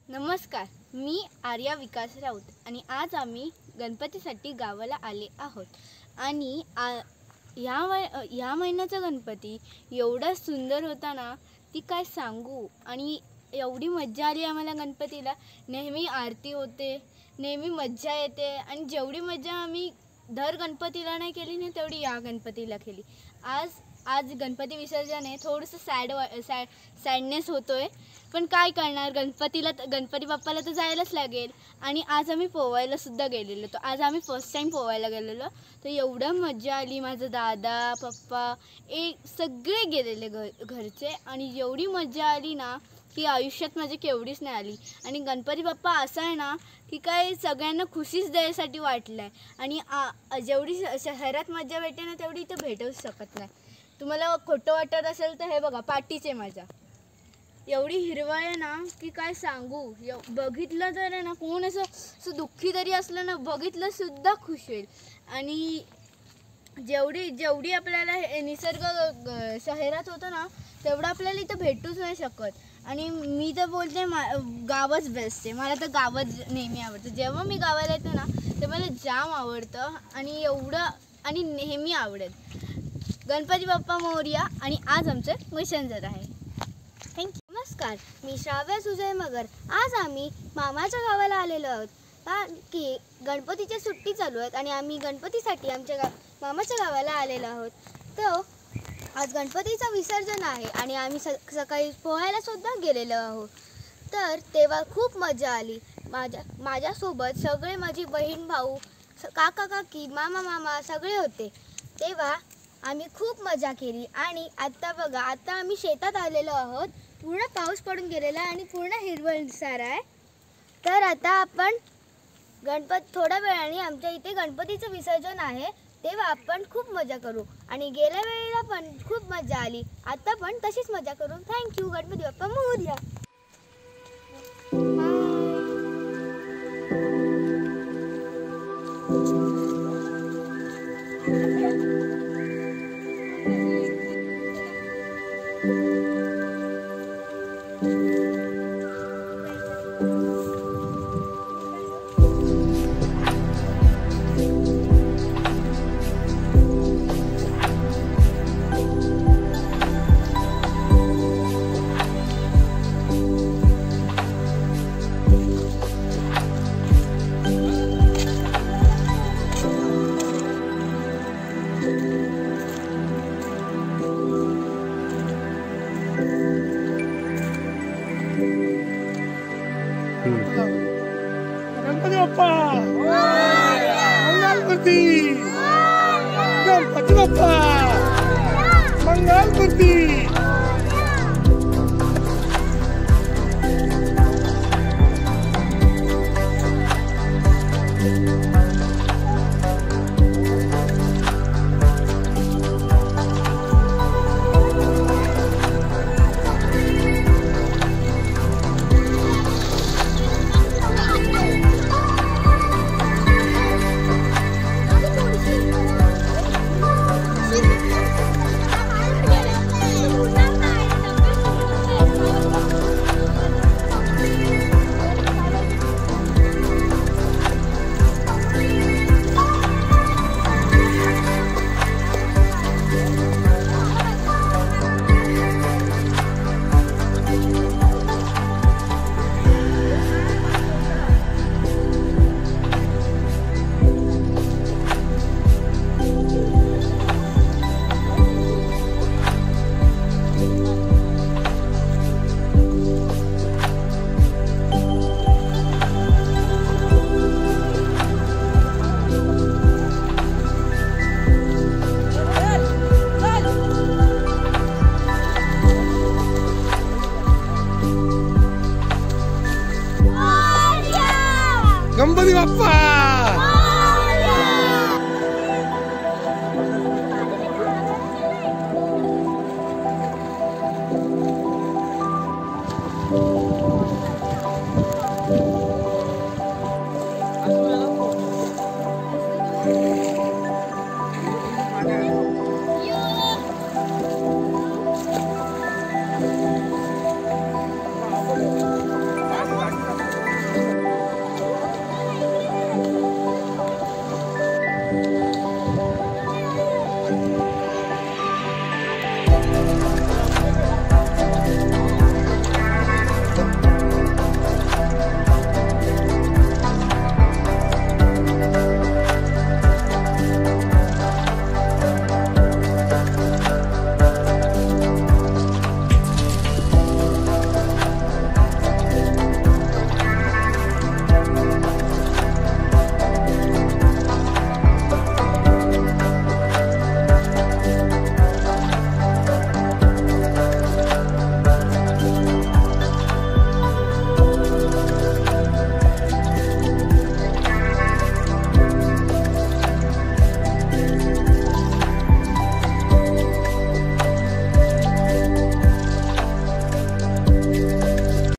नमस्कार, मी आर्या विकास राऊत आणि आज आम्ही गणपतीसाठी गावाला आले आहोत. आणि ह्या महिन्याचा गणपती एवढा सुंदर होता ना, ती काय सांगू. आणि एवढी मज्जा आली आम्हाला गणपतीला. नेहमी आरती होते, नेहमी मज्जा येते आणि जेवढी मज्जा आम्ही दर गणपतीला नाही केली ना, तेवढी या गणपतीला केली. आज गणपती विसर्जन आहे, थोडंसं सॅडनेस होतोय, पण काय करणार, गणपती बाप्पाला तर जायलाच लागेल. आणि आज आम्ही पोवायला सुद्धा गेलेलो. तर आज आम्ही फर्स्ट टाईम पोवायला गेलेलो. तर एवढं मज्जा आली. माझा दादा, पप्पा सगळे गेलेले घरचे. आणि एवढी मज्जा आली ना की आयुष्यात माझ्या केवढीच नाही आली. आणि गणपती बाप्पा असा आहे ना की काय सगळ्यांना खुशीच द्यायसाठी वाटलं आहे. आणि जेवढी शहरात मज्जा भेटते ना, तेवढी इथं भेटूच शकत नाही. तुम्हाला खोटं वाटत असेल तर हे बघा, पाठीचे माझ्या एवढी हिरवळ आहे ना की काय सांगू. बघितलं तर आहे ना, कोण असं दुःखी तरी असलं ना, बघितलं सुद्धा खुश होईल. आणि जेवढी आपल्याला निसर्ग शहरात होतं ना, तेवढं आपल्याला इथं भेटूच नाही शकत. आणि मी तर बोलते गावच बेस्ट आहे. मला तर गावच नेहमी आवडतं. जेव्हा मी गावाला येते ना, ते मला जाम आवडतं आणि नेहमी आवडेल. गणपती बाप्पा मोरया. आणि आज आमचं विसर्जन आहे. थँक्यू. नमस्कार, मी श्राव्या सुजय मगर. आज आम्ही मामाच्या गावाला आलेलो आहोत, कारण की गणपतीच्या सुट्टी चालू आहेत आणि आम्ही गणपतीसाठी आमच्या मामाच्या गावाला आलेलो आहोत. तर आज गणपतीचं विसर्जन आहे आणि आम्ही सकाळी पोहायला सुद्धा गेलेलो आहोत. तर तेव्हा खूप मजा आली. माझ्यासोबत सगळे, माझी बहीण, भाऊ, काका काकी, मामा सगळे होते. तेव्हा आम्ही खूप मजा केली. आणि आता बघा, आता आम्ही शेतात आलेलो आहोत. पूर्ण पाऊस पडून गेलेला आहे आणि पूर्ण हिरवळसर आहे. तर आता आपण थोड्या वेळाने आमच्या इथे गणपतीचं विसर्जन आहे, तेव्हा आपण खूप मजा करू. आणि गेल्या वेळेला पण खूप मजा आली, आता पण तशीच मजा करू. थँक्यू. गणपती बाप्पा मोरया. गणपती बाप्पा मंगलमूर्ती, गणपती बाप्पा मंगलमूर्ती. गणपती बाप्पा